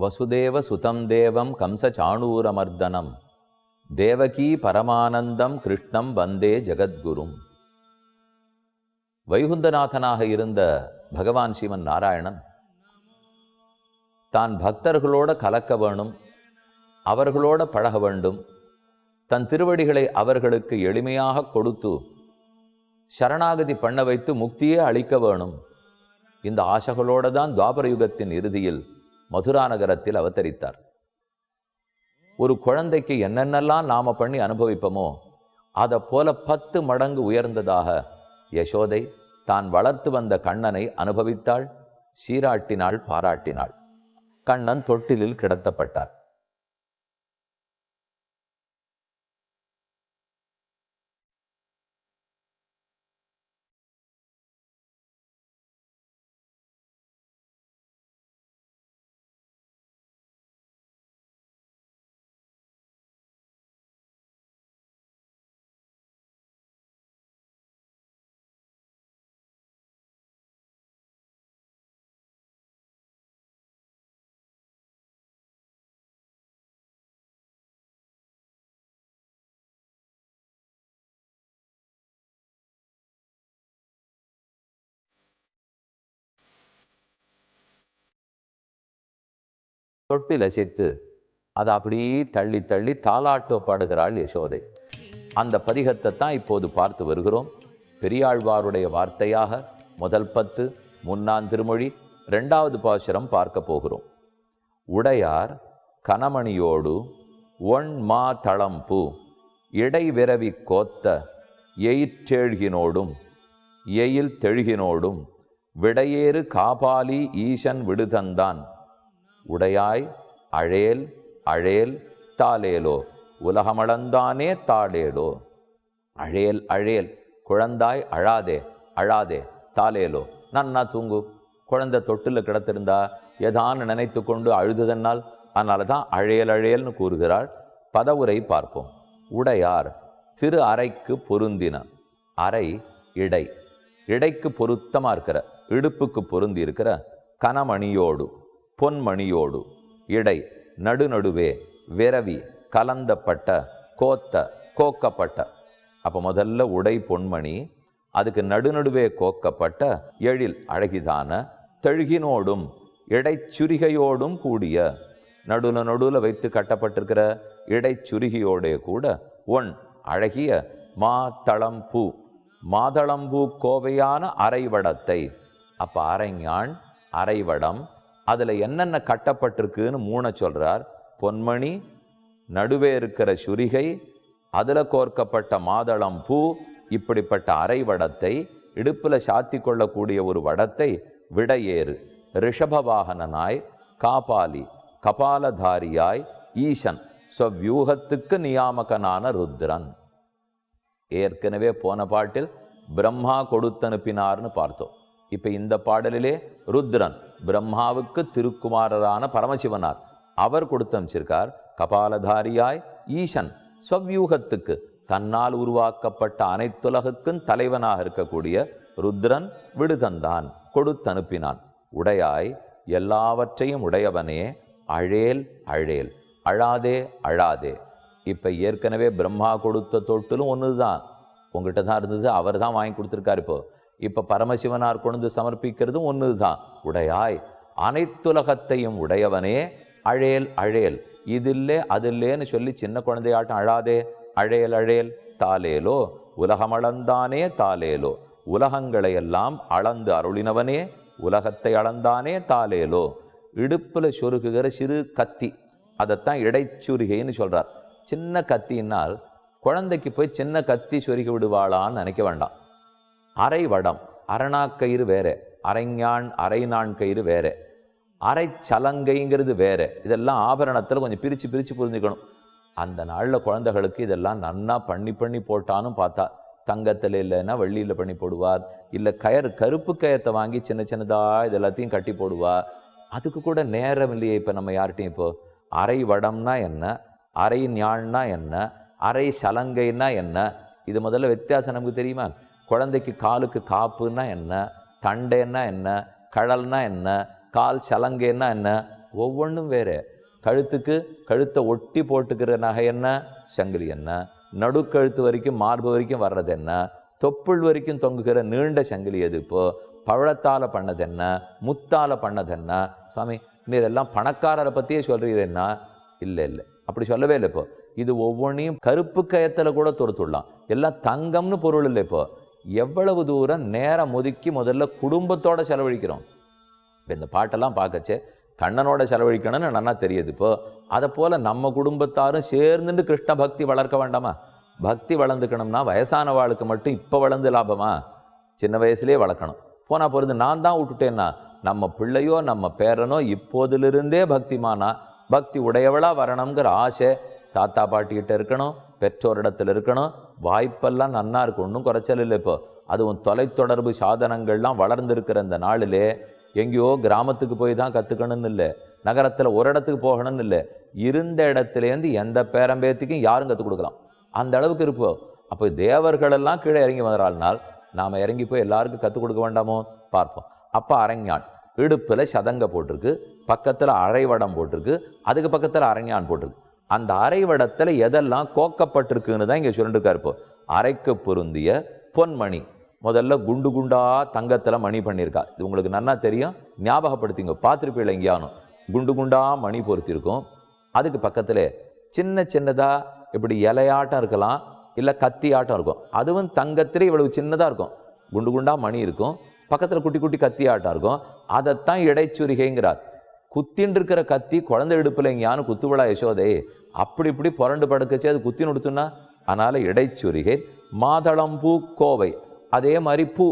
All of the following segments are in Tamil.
வசுதேவ சுதம் தேவம் கம்ச சாணூரமர்தனம் தேவகீ பரமானந்தம் கிருஷ்ணம் வந்தே ஜெகத்குரும். வைகுந்தநாதனாக இருந்த பகவான் ஸ்ரீமன் நாராயணன் தான் பக்தர்களோட கலக்க வேணும், அவர்களோட பழக வேண்டும், தன் திருவடிகளை அவர்களுக்கு எளிமையாக கொடுத்து சரணாகதி பண்ண வைத்து முக்தியே அளிக்க வேணும். இந்த ஆசைகளோடு தான் துவாபர யுகத்தின் இறுதியில் மதுரா நகரத்தில் அவதரித்தார். ஒரு குழந்தைக்கு என்னென்னலாம் நாம பண்ணி அனுபவிப்போமோ அதை போல 10 மடங்கு உயர்ந்ததாக யசோதை தான் வளர்த்து வந்த கண்ணனை அனுபவித்தாள், சீராட்டினாள், பாராட்டினாள். கண்ணன் தொட்டிலில் கிடத்தப்பட்டார். தொட்டில் அசைத்து அதை அப்படியே தள்ளி தள்ளி தாலாட்டோ பாடுகிறாள் யசோதை. அந்த பதிகத்தை தான் இப்போது பார்த்து வருகிறோம். பெரியாழ்வாருடைய வார்த்தையாக முதல் 10, 3ஆம் திருமொழி, 2வது பாசுரம் பார்க்க போகிறோம். உடையார் கனமணியோடு ஒன் மா தளம்பூ இடை விரவி கோத்த எயிற்றேழ்கினோடும் எயில் தெழுகினோடும் விடையேறு காபாலி ஈசன் விடுதந்தான் உடையாய் அழேல் அழேல் தாளேலோ உலகமளந்தானே தாளேலோ. அழேல் அழேல், குழந்தாய் அழாதே அழாதே, தாளேலோ நன்னா தூங்கு. குழந்தை தொட்டில் கிடத்திருந்தா ஏதான்னு நினைத்து கொண்டு அழுதுதனால், அதனால தான் அழேல் அழேல்னு கூறுகிறாள். பதவுரை பார்ப்போம். உடையார் திரு அறைக்கு பொருந்தின. அறை இடை, இடைக்கு பொருத்தமாக இருக்கிற, இடுப்புக்கு பொருந்தி இருக்கிற கனமணியோடு பொன்மணியோடு இடை நடுநடுவே விரவி கலந்தப்பட்ட கோத்த கோக்கப்பட்ட. அப்போ முதல்ல உடை பொன்மணி, அதுக்கு நடுநடுவே கோக்கப்பட்ட எழில் அழகிதான தெழுகினோடும் இடைச்சுரிகையோடும் கூடிய. நடுவில் வைத்து கட்டப்பட்டிருக்கிற இடைச்சுருகியோடே கூட ஒன் அழகிய மாதளம்பூ, மாதளம்பூ கோவையான அரைவடத்தை. அப்போ அரைஞான் அரைவடம், அதில் என்னென்ன கட்டப்பட்டிருக்குன்னு 3 சொல்கிறார். பொன்மணி, நடுவே இருக்கிற சுரிகை, அதில் கோர்க்கப்பட்ட மாதளம் பூ, இப்படிப்பட்ட அரைவடத்தை, இடுப்பில் சாத்தி கொள்ளக்கூடிய ஒரு வடத்தை, விடையேறு ரிஷபவாகனனாய், காபாலி கபாலதாரியாய், ஈசன் ஸ்வவியூகத்துக்கு நியாமகனான ருத்ரன். ஏற்கனவே போன பாட்டில் பிரம்மா கொடுத்தனுப்பினார்னு பார்த்தோம். இப்போ இந்த பாடலிலே ருத்ரன் பிரம்மாவுக்கு திருக்குமாரரான பரமசிவனார், அவர் கொடுத்து அனுப்பிச்சிருக்கார். கபாலதாரியாய் ஈசன் ஸ்வவியூகத்துக்கு, தன்னால் உருவாக்கப்பட்ட அனைத்துலகுக்கும் தலைவனாக இருக்கக்கூடிய ருத்ரன் விடுதந்தான், கொடுத்தனுப்பினான். உடையாய் எல்லாவற்றையும் உடையவனே, அழேல் அழேல், அழாதே அழாதே. இப்போ ஏற்கனவே பிரம்மா கொடுத்த தொட்டிலும் ஒன்று தான், உங்கள்கிட்ட தான் இருந்தது, அவர் தான் வாங்கி கொடுத்துருக்கார். இப்போ பரமசிவனார் கொண்டு சமர்ப்பிக்கிறதும் ஒன்று தான். உடையாய் அனைத்துலகத்தையும் உடையவனே, அழேல் அழேல், இதில்லே அதில்லேன்னு சொல்லி சின்ன குழந்தையாட்டம் அழாதே அழேல் அழேல், தாளேலோ உலகமளந்தானே தாளேலோ, உலகங்களையெல்லாம் அளந்து அருளினவனே, உலகத்தை அளந்தானே தாளேலோ. இடுப்பில் சொருகுகிற சிறு கத்தி, அதைத்தான் இடைச்சுரிகைன்னு சொல்கிறார். சின்ன கத்தினால் குழந்தைக்கு போய் சின்ன கத்தி சொருகி விடுவாளான்னு நினைக்க வேண்டாம். அரைவடம், அரணாக்கயிறு வேற, அரைஞான் அரைநான் கயிறு வேற, அரை சலங்கைங்கிறது வேற. இதெல்லாம் ஆபரணத்தில் கொஞ்சம் பிரித்து பிரித்து புரிஞ்சுக்கணும். அந்த நாளில் குழந்தைகளுக்கு இதெல்லாம் நன்னா பண்ணி போட்டாலும் பார்த்தா, தங்கத்தில் இல்லைன்னா வெள்ளியில் பண்ணி போடுவார், இல்லை கருப்பு கயத்தை வாங்கி சின்ன சின்னதாக இது எல்லாத்தையும் கட்டி போடுவார். அதுக்கு கூட நேரம் இல்லையே இப்போ நம்ம யார்கிட்டையும். இப்போ அரை வடம்னா என்ன, அரை ஞான்னா என்ன, அரை சலங்கைன்னா என்ன, இது முதல்ல வித்தியாசம் நமக்கு தெரியுமா? குழந்தைக்கு காலுக்கு காப்புன்னா என்ன, தண்டைன்னா என்ன, கழல்னா என்ன, கால் சலங்கைன்னா என்ன, ஒவ்வொன்றும் வேறு. கழுத்தை ஒட்டி போட்டுக்கிற நகை என்ன, சங்கிலி என்ன, நடுக்கழுத்து வரைக்கும் மார்பு வரைக்கும் வர்றது என்ன, தொப்புள் வரைக்கும் தொங்குகிற நீண்ட சங்கிலி எது, இப்போ பவழத்தால் பண்ணது என்ன, முத்தால் பண்ணது என்ன? சுவாமி நீர் எல்லாம் பணக்காரரை பற்றியே சொல்கிறீங்கன்னா, இல்லை அப்படி சொல்லவே இல்லை. இப்போ இது ஒவ்வொன்றையும் கருப்பு கயத்தில் கூட தொடுத்துடலாம். எல்லாம் தங்கம்னு பொருள் இல்லை. இப்போ எவ்வளவு தூரம் நேரம் ஒதுக்கி முதல்ல குடும்பத்தோடு செலவழிக்கிறோம். இப்போ இந்த பாட்டெல்லாம் பார்க்கச்சே கண்ணனோட செலவழிக்கணும்னு நல்லா தெரியுது. இப்போ அதை போல் நம்ம குடும்பத்தாரும் சேர்ந்துட்டு கிருஷ்ண பக்தி வளர்க்க வேண்டாமா? பக்தி வளர்ந்துக்கணும்னா வயசான வாழ்க்கை மட்டும் இப்போ வளர்ந்து லாபமா? சின்ன வயசுலேயே வளர்க்கணும். போனால் போகிறது நான் தான் விட்டுட்டேன்னா நம்ம பிள்ளையோ நம்ம பேரனோ இப்போதிலிருந்தே பக்திமானா பக்தி உடையவளாக வரணுங்கிற ஆசை தாத்தா பாட்டிக்கிட்ட இருக்கணும், பெற்றோரிடத்தில் இருக்கணும். வாய்ப்பெல்லாம் நன்னா இருக்கும், ஒன்றும் குறைச்சல் இல்லை. இப்போ அதுவும் தொலைத்தொடர்பு சாதனங்கள்லாம் வளர்ந்துருக்கிற இந்த நாளிலே எங்கேயோ கிராமத்துக்கு போய் தான் கற்றுக்கணும்னு இல்லை, நகரத்தில் ஒரு இடத்துக்கு போகணும்னு இல்லை, இருந்த இடத்துலேருந்து எந்த பேரம்பேத்திக்கும் யாரும் கற்றுக் கொடுக்கலாம், அந்த அளவுக்கு இருப்போம். அப்போ தேவர்களெல்லாம் கீழே இறங்கி வந்துறாள்னால் நாம் இறங்கி போய் எல்லாருக்கும் கற்றுக் கொடுக்க வேண்டாமோ? பார்ப்போம். அப்போ அரஞ்ஞான் இடுப்பில் சதங்க போட்டிருக்கு, பக்கத்தில் அரைவடம் போட்டிருக்கு, அதுக்கு பக்கத்தில் அரஞ்ஞான் போட்டிருக்கு. அந்த அரைவடத்தில் எதெல்லாம் கோக்கப்பட்டிருக்குன்னு தான் இங்கே சொல்லிட்டுருக்காரு. இப்போ அரைக்கு பொருந்திய பொன்மணி, முதல்ல குண்டு குண்டா தங்கத்தில் மணி பண்ணியிருக்கா. இது உங்களுக்கு நல்லா தெரியும், ஞாபகப்படுத்திங்க, பார்த்துருப்பீங்களா? எங்கேயானும் குண்டு குண்டா மணி பொருத்திருக்கும். அதுக்கு பக்கத்தில் சின்ன சின்னதாக இப்படி இலையாட்டம் இருக்கலாம், இல்லை கத்தி ஆட்டம் இருக்கும். அதுவும் தங்கத்திலே இவ்வளவு சின்னதாக இருக்கும், குண்டு குண்டா மணி இருக்கும், பக்கத்தில் குட்டி குட்டி கத்தி ஆட்டம் இருக்கும். அதைத்தான் இடைச்சுரிகைங்கிறார். குத்தின்னு இருக்கிற கத்தி குழந்தை இடுப்பில் எங்கேயானு குத்துவிழா யசோதை அப்படி இப்படி புரண்டு படுக்கச்சு அது குத்தி நுடுத்துன்னா, அதனால் இடைச்சுரிகை. மாதளம்பூ கோவை, அதே மாதிரி பூ,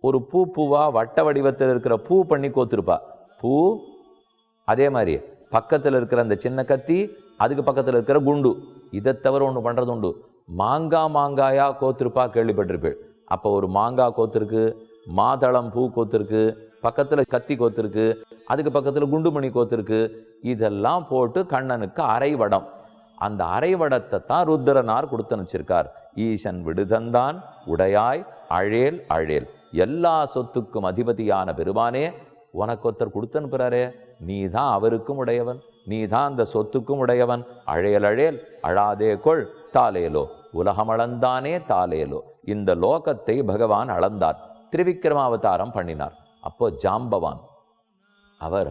ஒரு பூவா வட்ட வடிவத்தில் இருக்கிற பூ பண்ணி கோத்துருப்பா. பூ அதே மாதிரி பக்கத்தில் இருக்கிற அந்த சின்ன கத்தி, அதுக்கு பக்கத்தில் இருக்கிற குண்டு. இதை தவிர ஒன்று பண்ணுறது உண்டு, மாங்காயாக கோத்திருப்பா, கேள்விப்பட்டிருப்பேள். அப்போ ஒரு மாங்காய் கோத்திருக்கு, மாதளம் பூ கோத்திருக்கு, பக்கத்தில் கத்தி கோத்திருக்கு, அதுக்கு பக்கத்தில் குண்டுமணி கோத்திருக்கு. இதெல்லாம் போட்டு கண்ணனுக்கு அரைவடம். அந்த அரைவடத்தை தான் ருத்ரனார் கொடுத்து அனுப்பிச்சிருக்கார். ஈசன் விடுதந்தான் உடையாய் அழேல் அழேல், எல்லா சொத்துக்கும் அதிபதியான பெருமானே உனக்கு ஒருத்தர் கொடுத்து அனுப்புகிறாரே, நீ தான் அவருக்கும் உடையவன், நீ தான் அந்த சொத்துக்கும் உடையவன். அழேல் அழேல் அழாதே கொள் தாலேலோ, உலகம் அளந்தானே தாலேலோ. இந்த லோகத்தை பகவான் அளந்தார், திருவிக்கிரமாவதாரம் பண்ணினார். அப்போ ஜாம்பவான் அவர்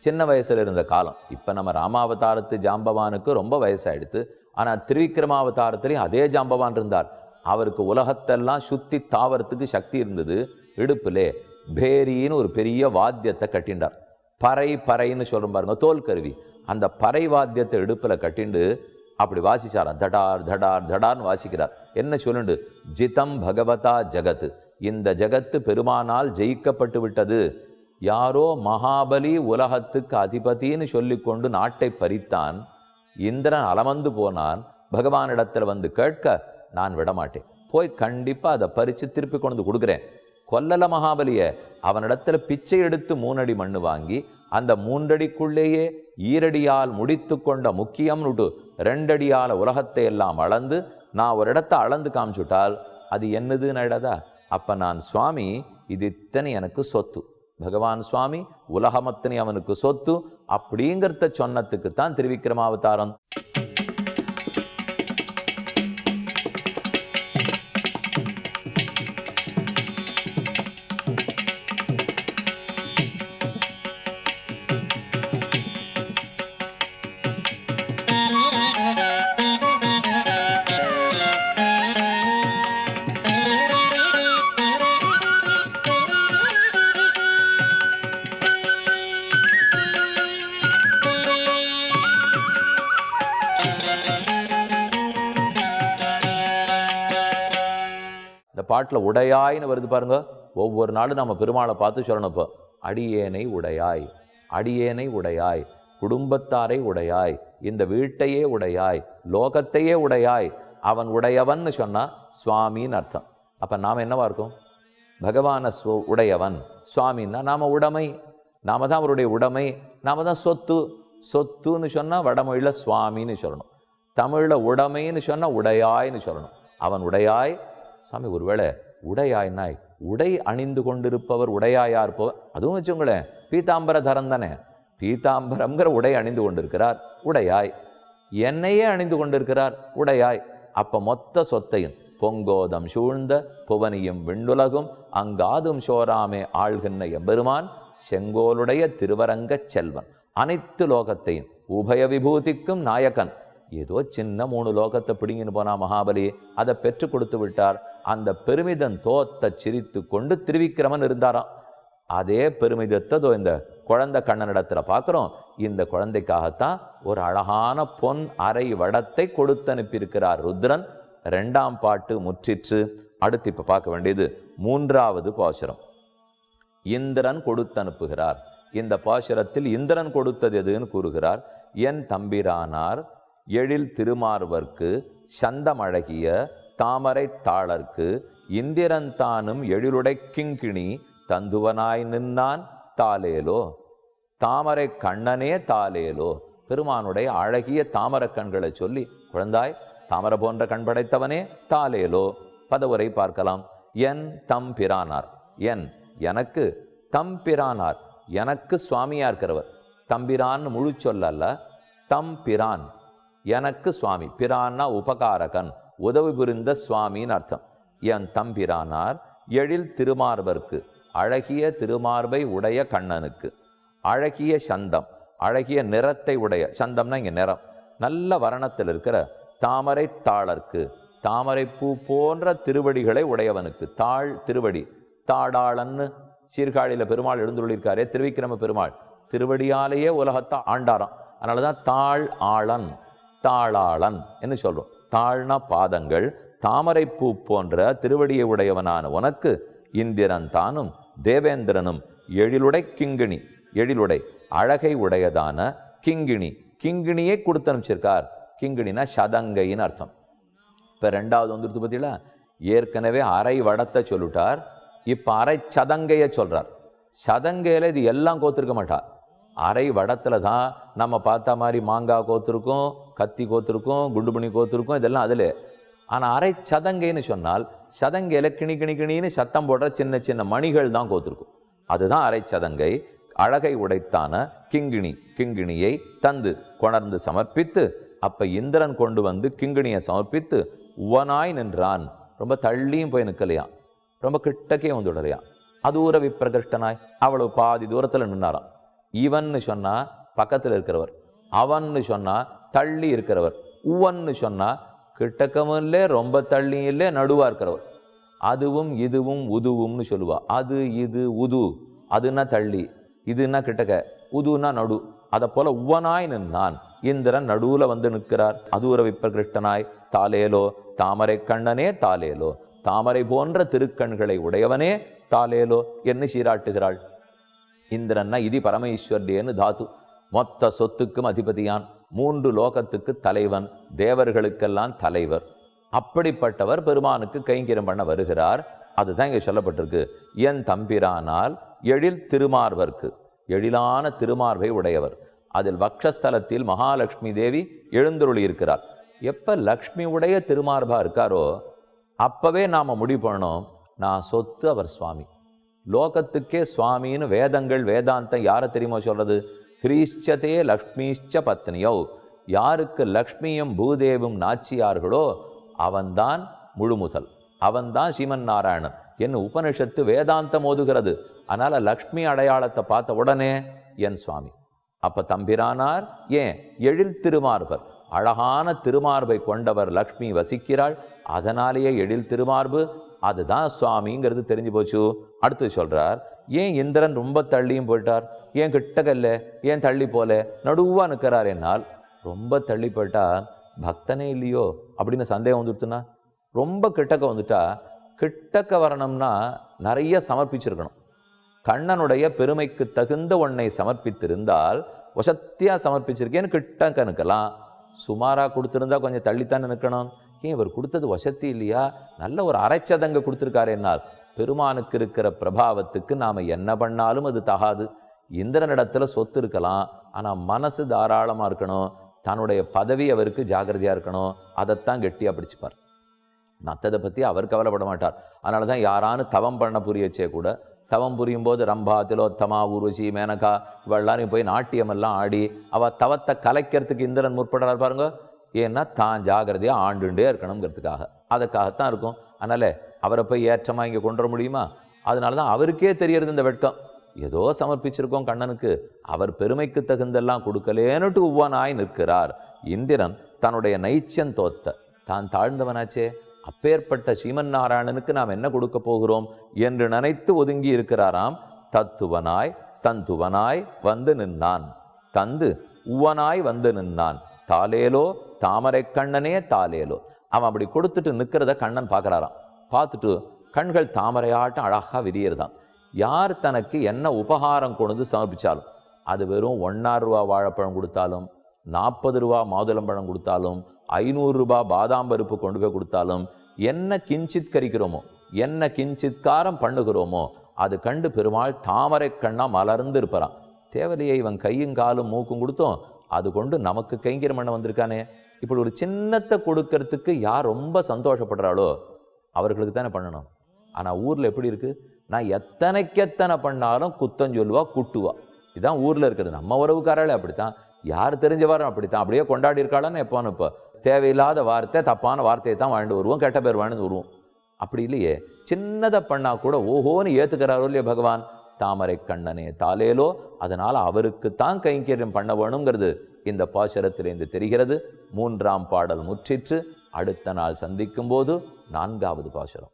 சின்ன வயசில் இருந்த காலம். இப்போ நம்ம ராமாவதாரத்து ஜாம்பவானுக்கு ரொம்ப வயசாகிடுது. ஆனால் திருவிக்கிரமாவதாரத்துலேயும் அதே ஜாம்பவான் இருந்தார். அவருக்கு உலகத்தெல்லாம் சுற்றி தாவறத்துக்கு சக்தி இருந்தது. இடுப்பிலே பேரின்னு ஒரு பெரிய வாத்தியத்தை கட்டிண்டார். பறைன்னு சொல்கிறோம் பாருங்க, தோல் கருவி. அந்த பறை வாத்தியத்தை இடுப்பில் கட்டிண்டு அப்படி வாசிச்சாரா, தடார் தடார் தடார்னு வாசிக்கிறார். என்ன சொல்லுண்டு, ஜிதம் பகவதா ஜகத்து, இந்த ஜகத்து பெருமானால் ஜெயிக்கப்பட்டு விட்டது. யாரோ மகாபலி உலகத்துக்கு அதிபதினு சொல்லிக்கொண்டு நாட்டை பறித்தான். இந்திரன் அலமந்து போனான். பகவானிடத்தில் வந்து கேட்க, நான் விடமாட்டேன், போய் கண்டிப்பாக அதை பறித்து திருப்பி கொண்டு கொடுக்குறேன். கொல்லல மகாபலியை, அவனிடத்தில் பிச்சை எடுத்து 3 அடி மண்ணு வாங்கி அந்த 3 அடிக்குள்ளேயே ஈரடியால் முடித்து கொண்ட முக்கியம் 2 அடியால் உலகத்தை எல்லாம் அளந்து நான் ஒரு இடத்த அளந்து காமிச்சுட்டால் அது என்னதுன்னு இடதா? அப்போ நான் சுவாமி, இது இத்தனை எனக்கு சொத்து, பகவான் சுவாமி உலகமத்தனை அவனுக்கு சொத்து அப்படிங்கிறத சொன்னதுக்கு தான் திருவிக்கிரமாவதாரம். பாட்டில் உடையாய்னு வருது பாருங்க. ஒவ்வொரு நாளும் நம்ம பெருமாளை பார்த்து சொல்லணும். இப்போ அடியேனை உடையாய், அடியேனை உடையாய், குடும்பத்தாரை உடையாய், இந்த வீட்டையே உடையாய், லோகத்தையே உடையாய். அவன் உடையவன் சொன்னால் சுவாமின்னு அர்த்தம். அப்போ நாம் என்னவா இருக்கும்? பகவான உடையவன், சுவாமின்னா நாம் உடைமை, நாம் தான் அவருடைய உடைமை, நாம் தான் சொத்து. சொத்துன்னு சொன்னால் வடமொழியில் சுவாமின்னு சொல்லணும், தமிழில் உடைமைன்னு சொன்னால் உடையாய்னு சொல்லணும். அவன் உடையாய் சாமி. ஒருவேளை உடையாய்னாய், உடை அணிந்து கொண்டிருப்பவர் உடையாயா இருப்பவர், அதுவும் வச்சுங்களேன் பீதாம்பர தரம் தானே. பீதாம்பரம்ங்கிற உடை அணிந்து கொண்டிருக்கிறார், உடையாய். என்னையே அணிந்து கொண்டிருக்கிறார், உடையாய். அப்போ மொத்த சொத்தையும் பொங்கோதம் சூழ்ந்த புவனியும் விண்ணுலகும் அங்காதும் சோராமே ஆள்கின்ற எம்பெருமான் செங்கோலுடைய திருவரங்கச் செல்வன், அனைத்து லோகத்தையும் உபய விபூதிக்கும் நாயகன். ஏதோ சின்ன 3 லோகத்தை பிடிங்கின்னு போனா மகாபலி, அதை பெற்று கொடுத்து விட்டார். அந்த பெருமிதம் தோத்த சிரித்து கொண்டு திருவிக்கிரமன் இருந்தாராம். அதே பெருமிதத்தை இந்த குழந்தை கண்ணனிடத்தில் பார்க்குறோம். இந்த குழந்தைக்காகத்தான் ஒரு அழகான பொன் அரை வடத்தை கொடுத்து அனுப்பியிருக்கிறார் ருத்ரன். 2ஆம் பாட்டு முற்றிற்று. அடுத்து இப்போ பார்க்க வேண்டியது 3வது பாசுரம். இந்திரன் கொடுத்து அனுப்புகிறார். இந்த பாசுரத்தில் இந்திரன் கொடுத்தது எதுன்னு கூறுகிறார். என் தம்பிரானார் எழில் திருமார்வர்க்கு சந்தமழகிய தாமரை தாளர்க்கு இந்திரன் தானும் எழிலுடை கிங்கிணி தந்துவனாய் நின்னான் தாலேலோ. தாமரை கண்ணனே தாலேலோ. பெருமானுடைய அழகிய தாமரை கண்களை சொல்லி, குழந்தாய் தாமரை போன்ற கண் படைத்தவனே தாலேலோ. பதவுரை பார்க்கலாம். என் தம்பிரானார், என் எனக்கு, தம்பிரானார் எனக்கு சுவாமியா இருக்கிறவர். தம்பிரான் முழு சொல்லல்ல, தம்பிரான் எனக்கு சுவாமி. பிரான்னா உபகாரகன், உதவி புரிந்த சுவாமின்னு அர்த்தம். என் தம்பிரானார் எழில் திருமார்பர்க்கு, அழகிய திருமார்பை உடைய கண்ணனுக்கு, அழகிய சந்தம், அழகிய நிறத்தை உடைய, சந்தம்னா இங்கே நிறம், நல்ல வர்ணத்தில் இருக்கிற தாமரை தாளர்க்கு, தாமரை பூ போன்ற திருவடிகளை உடையவனுக்கு. தாழ் திருவடி, தாடாளன்னு சீர்காழியில் பெருமாள் எழுந்துள்ளிருக்காரே திருவிக்கிரம பெருமாள், திருவடியாலேயே உலகத்தை ஆண்டாராம். அதனால தான் தாழ் ஆளன், தாளாளன் என்று சொல்கிறோம். தாழ்னா பாதங்கள், தாமரை பூ போன்ற திருவடியை உடையவனான உனக்கு இந்திரன் தானும் தேவேந்திரனும் எழிலுடை கிங்கிணி, எழிலுடை அழகை உடையதான கிங்கிணி, கிங்கிணியை கொடுத்து அனுப்பிச்சிருக்கார். கிங்கிணினா சதங்கைன்னு அர்த்தம். இப்போ 2வது வந்துடுத்து பார்த்தீங்களா, ஏற்கனவே அரை வடத்தை சொல்லிட்டார், இப்போ அரை சதங்கையை சொல்கிறார். சதங்கையில் இது எல்லாம் கோத்திருக்க மாட்டார். அரை வடத்தில் தான் நம்ம பார்த்த மாதிரி மாங்காய் கோத்திருக்கும், கத்தி கோத்திருக்கும், குண்டுபுணி கோத்திருக்கும், இதெல்லாம் அதில். ஆனால் அரை சதங்கைன்னு சொன்னால் சதங்கையில் கிணி கிணி கிணின்னு சத்தம் போடுற சின்ன சின்ன மணிகள் தான் கோத்திருக்கும். அதுதான் அரை சதங்கை. அழகை உடைத்தான கிங்கிணி, கிங்கிணியை தந்து கொணர்ந்து சமர்ப்பித்து, அப்போ இந்திரன் கொண்டு வந்து கிங்கிணியை சமர்ப்பித்து உவனாய் நின்றான். ரொம்ப தள்ளியும் போய் நிற்கலையாம், ரொம்ப கிட்டக்கே வந்து விடலையாம். அதூர விப்பிரகிருஷ்டனாய், அவ்வளவு பாதி தூரத்தில் நின்னாராம். இவன்னு சொன்னால் பக்கத்தில் இருக்கிறவர், அவன்னு சொன்னால் தள்ளி இருக்கிறவர், உவன்னு சொன்னால் கிட்டக்கமும் இல்லை ரொம்ப தள்ளியும் இல்லை நடுவாக இருக்கிறவர். அதுவும் இதுவும் உதுவும்னு சொல்லுவா. அது இது உது, அதுன்னா தள்ளி, இதுன்னா கிட்டக்க, உதுன்னா நடு. அதை போல உவனாய் நின்னான். இந்திரன் நடுவில் வந்து நிற்கிறார். அதூர விப்பிரகிருஷ்டனாய் தாலேலோ, தாமரை கண்ணனே தாலேலோ, தாமரை போன்ற திருக்கண்களை உடையவனே தாலேலோ என்று சீராட்டுகிறாள். இந்திரன்னா இது பரமேஸ்வர்யன்னு தாத்து, மொத்த சொத்துக்கும் அதிபதியான், 3 லோகத்துக்கு தலைவன், தேவர்களுக்கெல்லாம் தலைவர். அப்படிப்பட்டவர் பெருமானுக்கு கைங்கரியம் பண்ண வருகிறார். அதுதான் இங்கே சொல்லப்பட்டிருக்கு. என் தம்பிரானால் எழில் திருமார்வர்க்கு, எழிலான திருமார்பை உடையவர். அதில் வக்ஷஸ்தலத்தில் மகாலட்சுமி தேவி எழுந்தருளி இருக்கிறார். எப்போ லக்ஷ்மி உடைய திருமார்பா இருக்காரோ அப்பவே நாம் முடிவு பண்ணணும், நான் சொத்து அவர் சுவாமி. லோகத்துக்கே சுவாமின்னு வேதங்கள் வேதாந்தம் யாரை தெரியுமோ சொல்றது? கிரீஷ்சதே லக்ஷ்மிஷ்ச பத்னியோ, யாருக்கு லக்ஷ்மியும் பூதேவும் நாச்சியார்களோ அவன்தான் முழுமுதல், அவன்தான் ஸ்ரீமன் நாராயணன் என்று உபனிஷத்து வேதாந்தம் ஓதுகிறது. அதனால் லக்ஷ்மி அடையாளத்தை பார்த்த உடனே என் சுவாமி. அப்போ தம்பிரானார் ஏன் எழில் திருமார்பர், அழகான திருமார்பை கொண்டவர் லக்ஷ்மி வசிக்கிறாள். அதனாலேயே எழில் திருமார்பு, அதுதான் சுவாமிங்கிறது தெரிஞ்சு போச்சு. அடுத்து சொல்கிறார், ஏன் இந்திரன் ரொம்ப தள்ளியும் போயிட்டார், ஏன் கிட்டக்கல்ல, ஏன் தள்ளி போல நடுவாக நிற்கிறார் என்னால். ரொம்ப தள்ளி போயிட்டா பக்தனே இல்லையோ அப்படின்னு சந்தேகம் வந்துடுத்துனா, ரொம்ப கிட்டக்க வந்துட்டா, கிட்டக்க வரணும்னா நிறைய சமர்ப்பிச்சிருக்கணும். கண்ணனுடைய பெருமைக்கு தகுந்த ஒன்றை சமர்ப்பித்திருந்தால் வசத்தியாக சமர்ப்பிச்சிருக்கேன்னு கிட்டக்க நிற்கலாம். சுமாராக கொடுத்துருந்தா கொஞ்சம் தள்ளித்தான் நிற்கணும். ஏன் இவர் கொடுத்தது வசதி இல்லையா, நல்ல ஒரு அரைச்சதங்க கொடுத்துருக்காரு என்னால். பெருமானுக்கு இருக்கிற பிரபாவத்துக்கு நாம் என்ன பண்ணாலும் அது தகாது. இந்திரனிடத்தில் சொத்து இருக்கலாம், ஆனால் மனசு தாராளமாக இருக்கணும். தன்னுடைய பதவி அவருக்கு ஜாகிரதையாக இருக்கணும். அதைத்தான் கெட்டியாக பிடிச்சிப்பார். மற்றதை பற்றி அவர் கவலைப்பட மாட்டார். அதனால தான் யாரானு தவம் பண்ண புரிய வச்சே கூட தவம் புரியும் போது ரம்பா, திலோத்தமா, ஊர்வசி, மேனகா இவெல்லாரையும் போய் நாட்டியமெல்லாம் ஆடி அவள் தவத்தை கலைக்கிறதுக்கு இந்திரன் முற்படுறார் பாருங்க. ஏன்னா தான் ஜாகிரதையாக ஆண்டுண்டே இருக்கணுங்கிறதுக்காக, அதுக்காகத்தான் இருக்கும். அதனால் அவரை போய் ஏற்றமாக இங்கே கொண்டு வர முடியுமா? அதனால தான் அவருக்கே தெரியறது இந்த வெட்கம். ஏதோ சமர்ப்பிச்சிருக்கோம் கண்ணனுக்கு, அவர் பெருமைக்கு தகுந்தெல்லாம் கொடுக்கலேன்னுட்டு உவ்வானாய் நிற்கிறார். இந்திரன் தன்னுடைய நைச்சியம் தோத்த தான் தாழ்ந்தவனாச்சே, அப்பேற்பட்ட ஸ்ரீமன் நாராயணனுக்கு நாம் என்ன கொடுக்க போகிறோம் என்று நினைத்து ஒதுங்கி இருக்கிறாராம். தத்துவனாய் தந்துவனாய் வந்து நின்னான், தந்து உவனாய் வந்து நின்னான், தாலேலோ தாமரை கண்ணனே தாலேலோ. அவன் அப்படி கொடுத்துட்டு நிற்கிறத கண்ணன் பார்க்குறாராம். பார்த்துட்டு கண்கள் தாமரையாட்டம் அழகாக விரியறதான். யார் தனக்கு என்ன உபகாரம் கொண்டு சமர்ப்பித்தாலும், அது வெறும் 1 ரூபா வாழைப்பழம் கொடுத்தாலும், 40 ரூபா மாதுளம்பழம் கொடுத்தாலும், 500 ரூபா பாதாம் பருப்பு கொண்டு போய் கொடுத்தாலும், என்ன கிஞ்சித் கரிக்கிறோமோ, என்ன கிஞ்சித்காரம் பண்ணுகிறோமோ, அது கண்டு பெருமாள் தாமரை கண்ணா மலர்ந்து இருப்பாராம். தேவலையை இவன் கையும் காலும் மூக்கும் கொடுத்தோம், அது கொண்டு நமக்கு கைங்கரம் பண்ண வந்திருக்கானே. இப்படி ஒரு சின்னத்தை கொடுக்கறதுக்கு யார் ரொம்ப சந்தோஷப்படுறாளோ அவர்களுக்கு தானே பண்ணணும். ஆனால் ஊரில் எப்படி இருக்குது, நான் எத்தனைக்கெத்தனை பண்ணாலும் குத்தம் சொல்லுவா, குட்டுவா. இதுதான் ஊரில் இருக்கிறது. நம்ம உறவுக்காராலே அப்படித்தான், யார் தெரிஞ்சவாரும் அப்படித்தான், அப்படியே கொண்டாடி இருக்காளான்னு எப்போன்னு இப்போ தேவையில்லாத வார்த்தை, தப்பான வார்த்தையை தான் வாழ்ந்து வருவோம், கெட்ட பேர் வாழ்ந்து வருவோம். அப்படி இல்லையே, சின்னதை பண்ணால் கூட ஓஹோன்னு ஏற்றுக்கிறாரோ இல்லையா பகவான். தாமரை கண்ணனே தாலேலோ, அதனால் அவருக்குத்தான் கைங்கரியம் பண்ண வேணுங்கிறது இந்த பாசுரத்திலிருந்து தெரிகிறது. 3ஆம் பாடல் முற்றிற்று. அடுத்த நாள் சந்திக்கும் போது 4வது பாசுரம்.